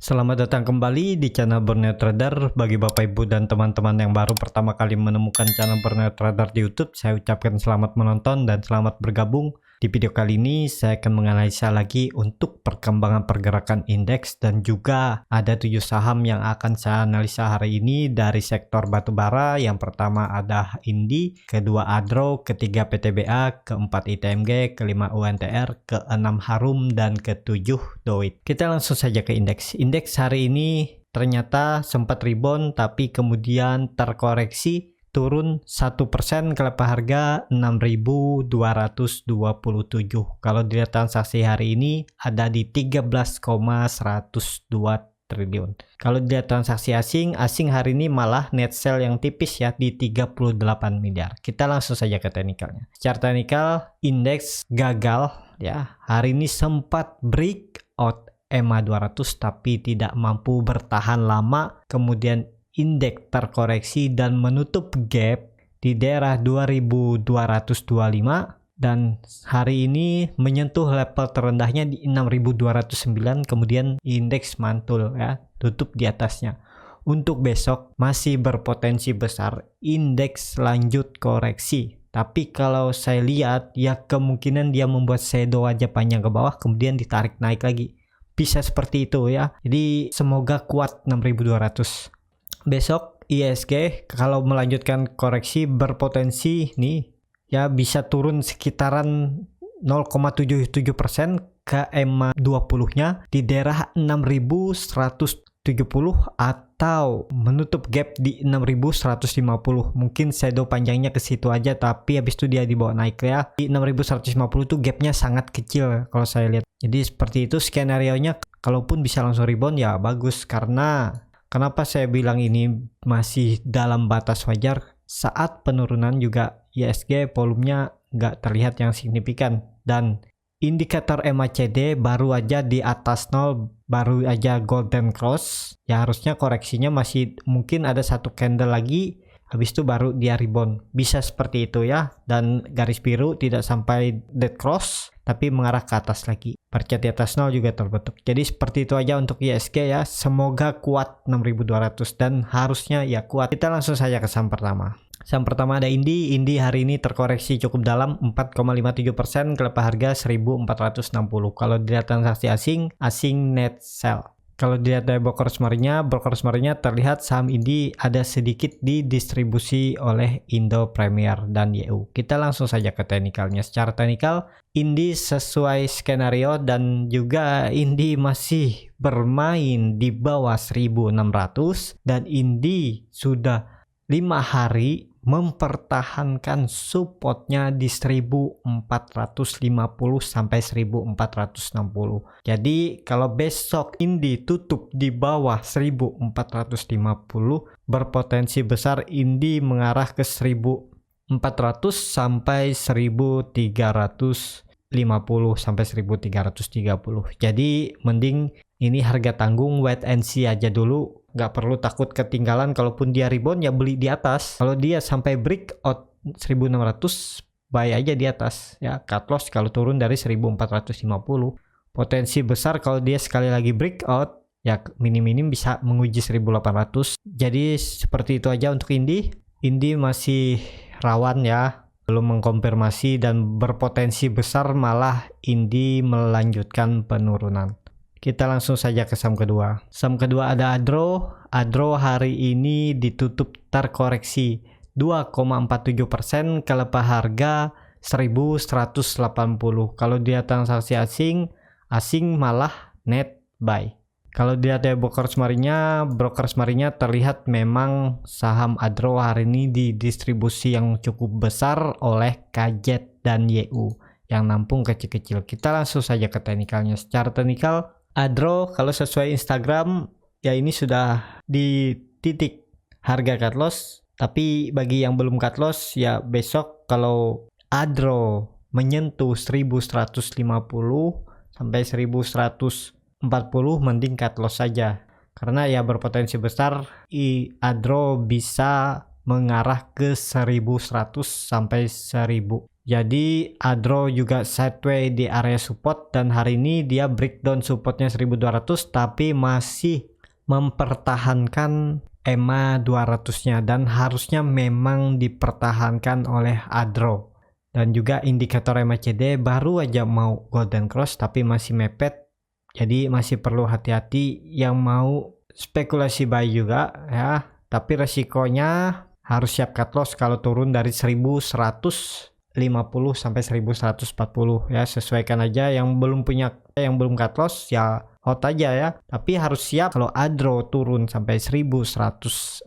Selamat datang kembali di channel Borneo Trader. Bagi Bapak Ibu dan teman-teman yang baru pertama kali menemukan channel Borneo Trader di YouTube, saya ucapkan selamat menonton dan selamat bergabung. Di video kali ini saya akan menganalisa lagi untuk perkembangan pergerakan indeks dan juga ada 7 saham yang akan saya analisa hari ini dari sektor batubara. Yang pertama ada Indi, kedua Adro, ketiga PTBA, keempat ITMG, kelima UNTR, keenam Harum, dan ketujuh Doit. Kita langsung saja ke indeks. Indeks hari ini ternyata sempat rebound tapi kemudian terkoreksi turun 1% ke level harga 6.227. Kalau dilihat transaksi hari ini ada di 13,102 triliun. Kalau dilihat transaksi asing hari ini malah net sell yang tipis ya di 38 miliar. Kita langsung saja ke teknikalnya. Secara teknikal indeks gagal ya. Hari ini sempat breakout EMA 200 tapi tidak mampu bertahan lama. Kemudian indeks terkoreksi dan menutup gap di daerah 2225 dan hari ini menyentuh level terendahnya di 6209, kemudian indeks mantul ya, tutup di atasnya. Untuk besok masih berpotensi besar indeks lanjut koreksi. Tapi kalau saya lihat ya kemungkinan dia membuat shadow aja panjang ke bawah kemudian ditarik naik lagi. Bisa seperti itu ya. Jadi semoga kuat 6200. Besok ISG kalau melanjutkan koreksi berpotensi nih ya bisa turun sekitaran 0,77% ke EMA 20-nya di daerah 6170 atau menutup gap di 6150. Mungkin shadow panjangnya ke situ aja tapi habis itu dia dibawa naik ya. Di 6150 tuh gapnya sangat kecil kalau saya lihat. Jadi seperti itu skenario-nya, kalaupun bisa langsung rebound ya bagus. Karena kenapa saya bilang ini masih dalam batas wajar, saat penurunan juga ISG volumenya nggak terlihat yang signifikan dan indikator MACD baru aja di atas 0, baru aja golden cross ya, harusnya koreksinya masih mungkin ada satu candle lagi habis itu baru dia rebound. Bisa seperti itu ya, dan garis biru tidak sampai dead cross tapi mengarah ke atas lagi. Parcat di atas 0 juga terbentuk. Jadi seperti itu aja untuk ISG ya. Semoga kuat 6200 dan harusnya ya kuat. Kita langsung saja ke saham pertama. Saham pertama ada Indi. Indi hari ini terkoreksi cukup dalam 4,57% ke level harga 1460. Kalau dilihat transaksi asing net sell. Kalau dilihat dari broker summary-nya terlihat saham Indi ada sedikit didistribusi oleh Indo Premier dan YU. Kita langsung saja ke teknikalnya. Secara teknikal, Indi sesuai skenario dan juga Indi masih bermain di bawah 1600 dan Indi sudah 5 hari mempertahankan supportnya di 1450 sampai 1460. Jadi kalau besok Indi tutup di bawah 1450, berpotensi besar Indi mengarah ke 1400 sampai 1350 sampai 1330. Jadi mending ini harga tanggung, wait and see aja dulu. Nggak perlu takut ketinggalan. Kalaupun dia rebound ya beli di atas. Kalau dia sampai breakout 1600, buy aja di atas ya. Cut loss kalau turun dari 1450. Potensi besar kalau dia sekali lagi breakout ya minim-minim bisa menguji 1800. Jadi seperti itu aja untuk Indi. Indi masih rawan ya, belum mengkonfirmasi dan berpotensi besar malah Indi melanjutkan penurunan. Kita langsung saja ke saham kedua. Saham kedua ada Adro. Adro hari ini ditutup terkoreksi 2,47% ke level harga 1180. Kalau dia transaksi asing malah net buy. Kalau dilihat dari broker summary-nya terlihat memang saham Adro hari ini didistribusi yang cukup besar oleh KZ dan YU yang nampung kecil-kecil. Kita langsung saja ke teknikalnya. Secara teknikal Adro kalau sesuai Instagram ya ini sudah di titik harga cut loss, tapi bagi yang belum cut loss ya besok kalau Adro menyentuh 1150 sampai 1140 mending cut loss saja karena ya berpotensi besar Adro bisa mengarah ke 1100 sampai 1000. Jadi Adro juga sideways di area support dan hari ini dia breakdown supportnya 1200 tapi masih mempertahankan EMA 200-nya dan harusnya memang dipertahankan oleh Adro. Dan juga indikator MACD baru aja mau golden cross tapi masih mepet. Jadi masih perlu hati-hati yang mau spekulasi buy juga ya. Tapi resikonya harus siap cut loss kalau turun dari 1150 sampai 1140 ya. Sesuaikan aja, yang belum cut loss ya hold aja ya, tapi harus siap kalau Adro turun sampai 1140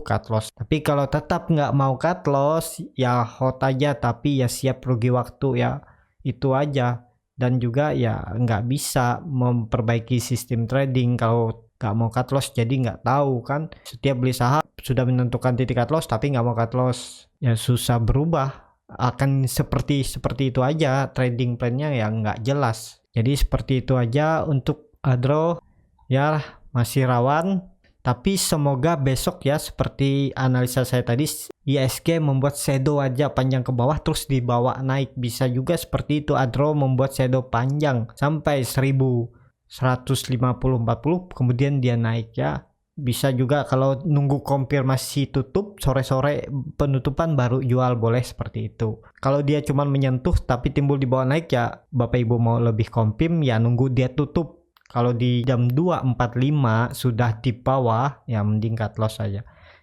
cut loss. Tapi kalau tetap nggak mau cut loss ya hold aja, tapi ya siap rugi waktu ya, itu aja. Dan juga ya nggak bisa memperbaiki sistem trading kalau nggak mau cut loss, jadi nggak tahu kan, setiap beli saham sudah menentukan titik cut loss tapi nggak mau cut loss ya susah berubah, akan seperti itu aja, trading plan-nya ya nggak jelas. Jadi seperti itu aja untuk Adro ya, masih rawan, tapi semoga besok ya seperti analisa saya tadi ISG membuat shadow aja panjang ke bawah terus dibawa naik. Bisa juga seperti itu Adro membuat shadow panjang sampai 1150-40 kemudian dia naik ya. Bisa juga kalau nunggu konfirmasi tutup sore-sore penutupan baru jual, boleh seperti itu. Kalau dia cuma menyentuh tapi timbul di bawah naik ya Bapak Ibu mau lebih confirm ya nunggu dia tutup. Kalau di jam 2.45 sudah di bawah ya mending cut loss saja.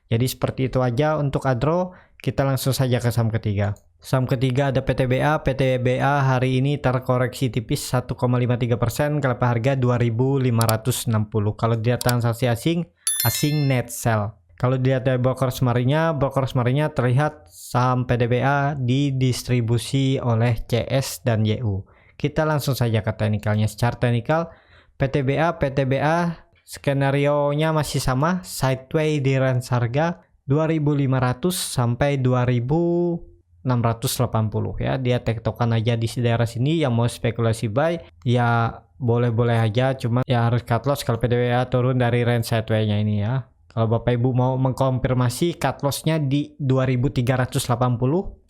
Jadi seperti itu aja untuk Adro. Kita langsung saja ke saham ketiga. Saham ketiga ada PTBA. PTBA hari ini terkoreksi tipis 1,53%, kelapa harga 2.560. Kalau dilihat transaksi asing net sell. Kalau dilihat dari broker semarinya terlihat saham PTBA didistribusi oleh CS dan YU. Kita langsung saja ke teknikalnya. Secara teknikal PTBA skenario-nya masih sama, sideways di range harga 2.500 sampai 2.680 ya. Dia tektokan aja di daerah sini. Yang mau spekulasi buy ya boleh-boleh aja, cuma ya harus cut loss kalau PTBA turun dari range sideways-nya ini ya. Kalau Bapak Ibu mau mengkonfirmasi cut loss-nya di 2.380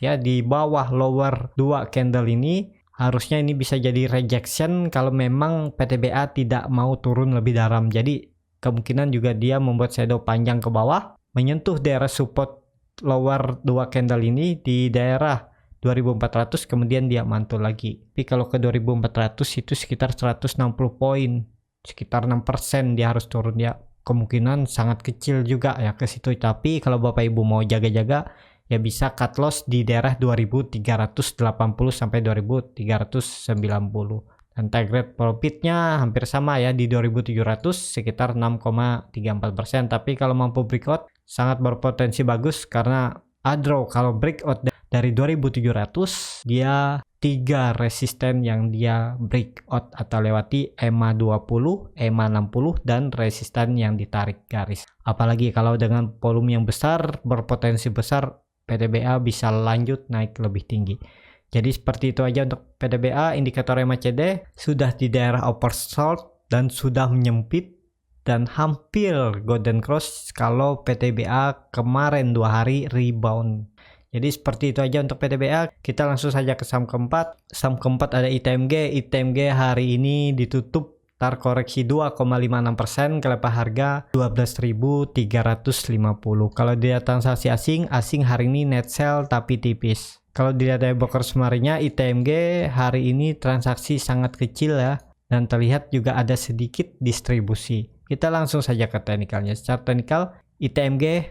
ya, di bawah lower 2 candle ini. Harusnya ini bisa jadi rejection kalau memang PTBA tidak mau turun lebih dalam. Jadi kemungkinan juga dia membuat shadow panjang ke bawah, menyentuh daerah support lower 2 candle ini di daerah 2400, kemudian dia mantul lagi. Tapi kalau ke 2400 itu sekitar 160 poin, sekitar 6% dia harus turun ya. Kemungkinan sangat kecil juga ya ke situ. Tapi kalau Bapak Ibu mau jaga-jaga ya bisa cut loss di daerah 2380 sampai 2390. Dan target profitnya hampir sama ya di 2700, sekitar 6,34%. Tapi kalau mampu breakout sangat berpotensi bagus karena Adro kalau breakout dari 2700 dia 3 resisten yang dia breakout atau lewati, EMA 20, EMA 60 dan resisten yang ditarik garis. Apalagi kalau dengan volume yang besar, berpotensi besar PTBA bisa lanjut naik lebih tinggi. Jadi seperti itu aja untuk PTBA. Indikator MACD sudah di daerah oversold dan sudah menyempit dan hampir golden cross kalau PTBA kemarin 2 hari rebound. Jadi seperti itu aja untuk PTBA. Kita langsung saja ke saham keempat. Saham keempat ada ITMG. ITMG hari ini ditutup terkoreksi 2,56%, kelapa harga 12.350. Kalau dilihat transaksi asing hari ini net sell tapi tipis. Kalau dilihat dari broker semarinya, ITMG hari ini transaksi sangat kecil ya, dan terlihat juga ada sedikit distribusi. Kita langsung saja ke teknikalnya. Secara teknikal ITMG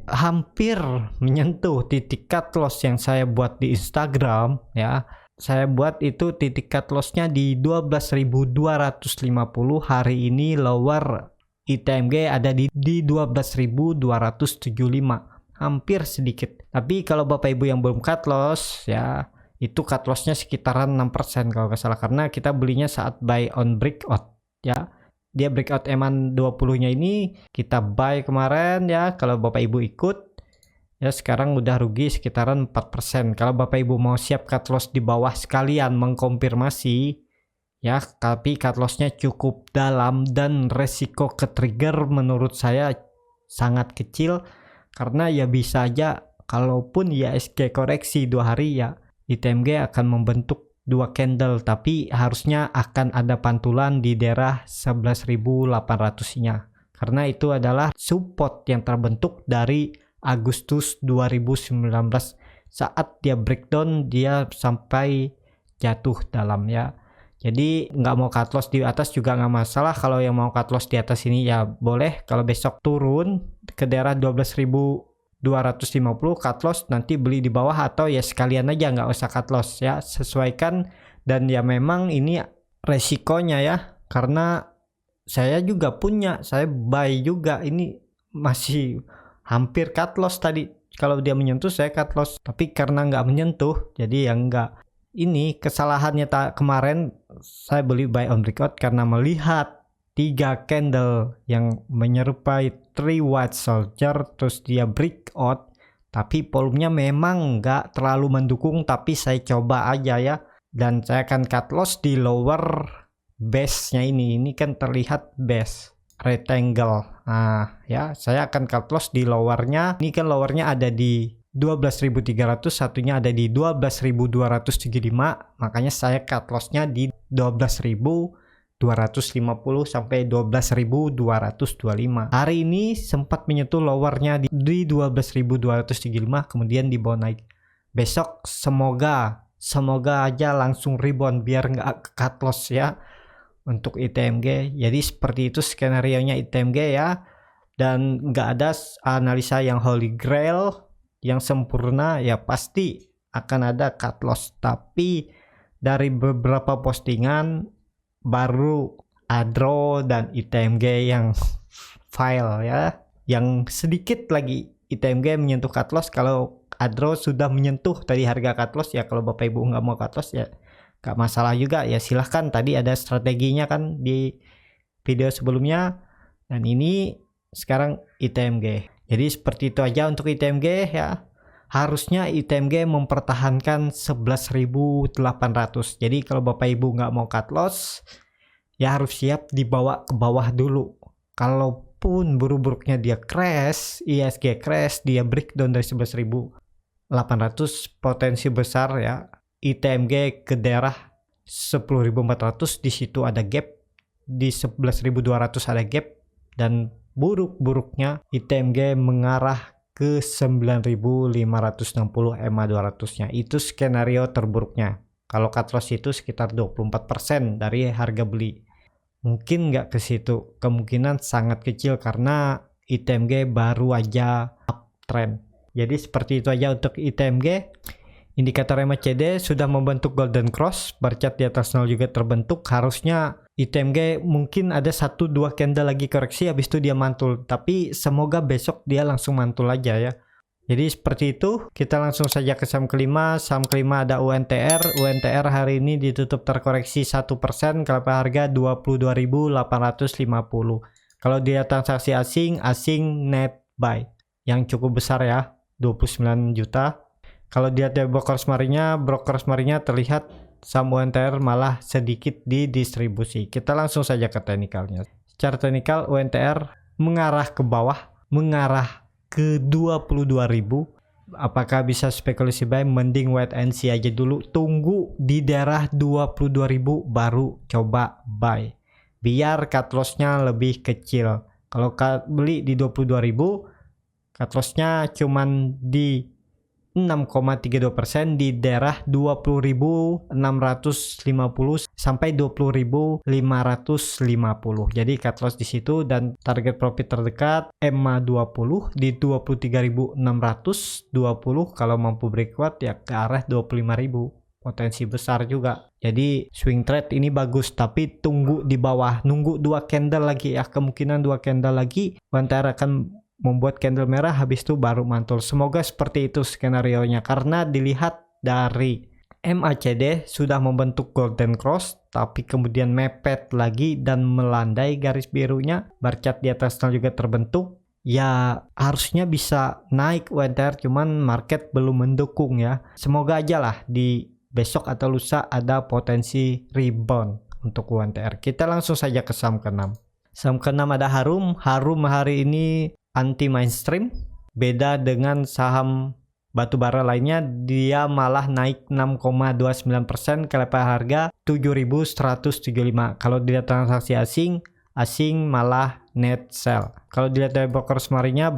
hampir menyentuh titik cut loss yang saya buat di Instagram ya. Saya buat itu titik cut loss-nya di 12.250. Hari ini lower ITMG ada di 12.275. Hampir sedikit. Tapi kalau Bapak Ibu yang belum cut loss ya, itu cut loss-nya sekitaran 6% kalau nggak salah, karena kita belinya saat buy on breakout ya. Dia breakout EMA 20-nya ini kita buy kemarin ya. Kalau Bapak Ibu ikut ya, sekarang udah rugi sekitaran 4%. Kalau Bapak Ibu mau siap cut loss di bawah sekalian mengkonfirmasi ya, tapi cut loss-nya cukup dalam dan resiko ke trigger menurut saya sangat kecil, karena ya bisa aja kalaupun IHSG koreksi 2 hari ya ITMG akan membentuk 2 candle, tapi harusnya akan ada pantulan di daerah 11.800-nya. Karena itu adalah support yang terbentuk dari Agustus 2019 saat dia breakdown, dia sampai jatuh dalam ya. Jadi nggak mau cut loss di atas juga nggak masalah. Kalau yang mau cut loss di atas ini ya boleh. Kalau besok turun ke daerah 12.250 cut loss, nanti beli di bawah, atau ya sekalian aja nggak usah cut loss ya, sesuaikan. Dan ya memang ini resikonya ya, karena saya juga punya, saya buy juga, ini masih hampir cut loss tadi. Kalau dia menyentuh saya cut loss, tapi karena nggak menyentuh jadi ya nggak. Ini kesalahannya kemarin saya beli buy on breakout karena melihat 3 candle yang menyerupai 3 white soldier, terus dia breakout, tapi volumenya memang nggak terlalu mendukung, tapi saya coba aja ya, dan saya akan cut loss di lower base-nya ini kan terlihat base rectangle. Nah ya, saya akan cut loss di lowernya. Ini kan lowernya ada di 12.300, satunya ada di 12.275, makanya saya cut lossnya di 12.250 sampai 12.225. Hari ini sempat menyentuh lowernya di 12.275, kemudian dibawa naik. Besok semoga aja langsung rebound biar nggak cut loss ya untuk ITMG. Jadi seperti itu skenario nya ITMG ya, dan nggak ada analisa yang holy grail yang sempurna ya, pasti akan ada cut loss. Tapi dari beberapa postingan baru Adro dan ITMG yang file ya, yang sedikit lagi ITMG menyentuh cut loss. Kalau Adro sudah menyentuh tadi harga cut loss ya, kalau Bapak Ibu nggak mau cut loss ya nggak masalah juga ya, silahkan. Tadi ada strateginya kan di video sebelumnya, dan ini sekarang ITMG. Jadi seperti itu aja untuk ITMG ya. Harusnya ITMG mempertahankan 11.800. Jadi kalau Bapak Ibu nggak mau cut loss ya harus siap dibawa ke bawah dulu. Kalaupun buruk-buruknya dia crash, IHSG crash, dia breakdown dari 11.800, potensi besar ya ITMG ke daerah 10.400. Di situ ada gap, di 11.200 ada gap, dan buruk-buruknya ITMG mengarah ke 9.560 EMA 200-nya. Itu skenario terburuknya. Kalau cut loss itu sekitar 24% dari harga beli. Mungkin nggak ke situ, kemungkinan sangat kecil karena ITMG baru aja uptrend. Jadi seperti itu aja untuk ITMG. Indikator MACD sudah membentuk golden cross, bar chart di atas 0 juga terbentuk. Harusnya ITMG mungkin ada 1-2 candle lagi koreksi, habis itu dia mantul. Tapi semoga besok dia langsung mantul aja ya. Jadi seperti itu. Kita langsung saja ke saham kelima. Saham kelima ada UNTR. UNTR hari ini ditutup terkoreksi 1%, kalau harga 22.850. Kalau dia transaksi asing net buy yang cukup besar ya, 29 juta. Kalau dia ada brokers marinya terlihat saham UNTR malah sedikit didistribusi. Kita langsung saja ke teknikalnya. Secara teknikal UNTR mengarah ke bawah, mengarah ke 22.000. Apakah bisa spekulasi buy? Mending wait and see aja dulu. Tunggu di daerah 22.000 baru coba buy. Biar cut loss-nya lebih kecil. Kalau beli di 22.000, cut loss-nya cuman di 6,32% di daerah 20.650 sampai 20.550. Jadi cut loss di situ, dan target profit terdekat EMA 20 di 23.620. Kalau mampu breakout ya ke arah 25.000. Potensi besar juga. Jadi swing trade ini bagus, tapi tunggu di bawah, nunggu 2 candle lagi ya. Kemungkinan 2 candle lagi UNTR akan membuat candle merah, habis itu baru mantul. Semoga seperti itu skenario-nya, karena dilihat dari MACD sudah membentuk golden cross, tapi kemudian mepet lagi dan melandai garis birunya. Bar chart di atas juga terbentuk. Ya harusnya bisa naik UNTR, cuman market belum mendukung ya. Semoga aja lah di besok atau lusa ada potensi rebound untuk UNTR. Kita langsung saja ke saham ke-6. Saham ke-6 ada Harum. Harum hari ini anti mainstream, beda dengan saham batu bara lainnya dia malah naik 6,29% ke level harga 7.175. Kalau dilihat transaksi asing malah net sell. Kalau dilihat dari brokers marinya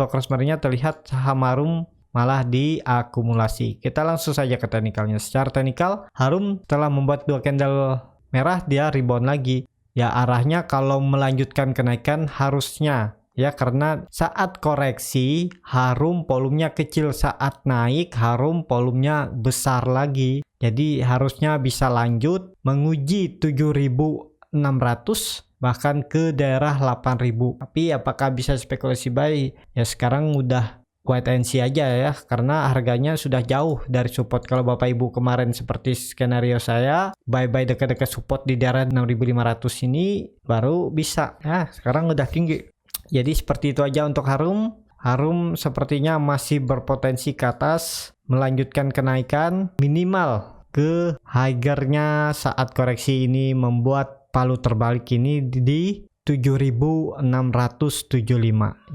terlihat saham Harum malah diakumulasi. Kita langsung saja ke teknikalnya. Secara teknikal, Harum telah membuat 2 candle merah, dia rebound lagi. Ya arahnya kalau melanjutkan kenaikan harusnya ya, karena saat koreksi Harum volumenya kecil, saat naik Harum volumenya besar lagi. Jadi harusnya bisa lanjut menguji 7.600 bahkan ke daerah 8.000. Tapi apakah bisa spekulasi buy? Ya sekarang udah wait and see aja ya, karena harganya sudah jauh dari support. Kalau Bapak Ibu kemarin seperti skenario saya buy dekat-dekat support di daerah 6.500 ini baru bisa. Ya sekarang udah tinggi. Jadi seperti itu aja untuk Harum. Harum sepertinya masih berpotensi ke atas, melanjutkan kenaikan minimal ke higher-nya saat koreksi ini membuat palu terbalik ini di 7.675.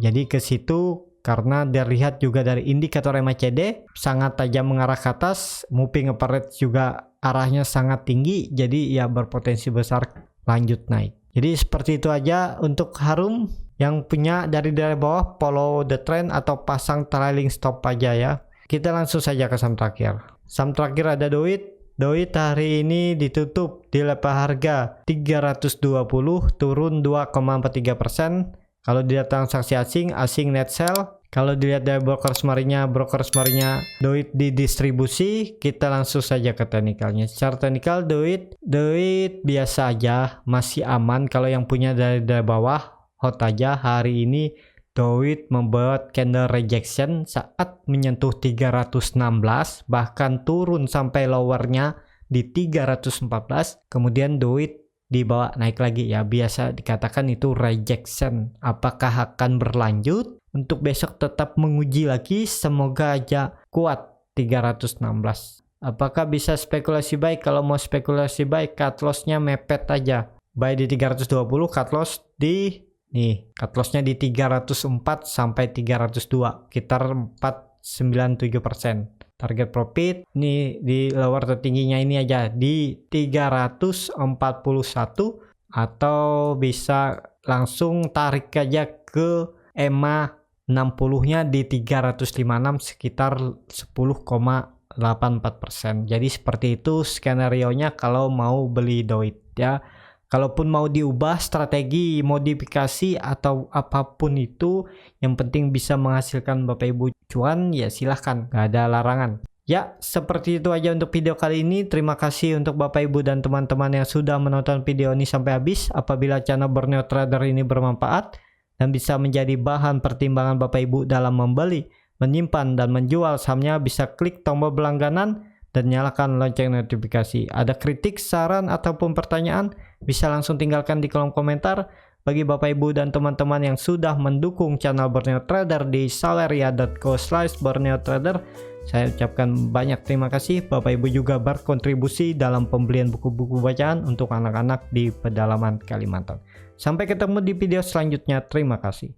Jadi ke situ, karena dilihat juga dari indikator MACD sangat tajam mengarah ke atas, moving average juga arahnya sangat tinggi, jadi ya berpotensi besar lanjut naik. Jadi seperti itu aja untuk Harum. Yang punya dari bawah follow the trend atau pasang trailing stop aja ya. Kita langsung saja ke saham terakhir. Saham terakhir ada Doit. Doit hari ini ditutup di level harga 320, turun 2,43%. Kalau dilihat transaksi asing net sell. Kalau dilihat dari brokers marinya Doit didistribusi. Kita langsung saja ke teknikalnya. Secara teknikal Doit biasa aja, masih aman. Kalau yang punya dari bawah hot aja. Hari ini Doit membuat candle rejection saat menyentuh 316, bahkan turun sampai lowernya di 314. Kemudian Doit dibawa naik lagi ya, biasa dikatakan itu rejection. Apakah akan berlanjut? Untuk besok tetap menguji lagi, semoga aja kuat 316. Apakah bisa spekulasi buy? Kalau mau spekulasi buy, cut loss-nya mepet aja. Buy di 320, cut loss di cut loss-nya di 304 sampai 302, sekitar 497%. Target profit nih di lower tertingginya ini aja di 341, atau bisa langsung tarik aja ke EMA 60-nya di 356, sekitar 10,84%. Jadi seperti itu skenario-nya kalau mau beli Doit ya. Kalaupun mau diubah strategi, modifikasi atau apapun itu, yang penting bisa menghasilkan Bapak Ibu cuan, ya silahkan, gak ada larangan. Ya, seperti itu aja untuk video kali ini. Terima kasih untuk Bapak Ibu dan teman-teman yang sudah menonton video ini sampai habis. Apabila channel Borneo Trader ini bermanfaat dan bisa menjadi bahan pertimbangan Bapak Ibu dalam membeli, menyimpan, dan menjual sahamnya, bisa klik tombol berlangganan dan nyalakan lonceng notifikasi. Ada kritik, saran, ataupun pertanyaan, bisa langsung tinggalkan di kolom komentar. Bagi Bapak Ibu dan teman-teman yang sudah mendukung channel Borneo Trader di Saleria.co/Borneo Trader, saya ucapkan banyak terima kasih. Bapak Ibu juga berkontribusi dalam pembelian buku-buku bacaan untuk anak-anak di pedalaman Kalimantan. Sampai ketemu di video selanjutnya. Terima kasih.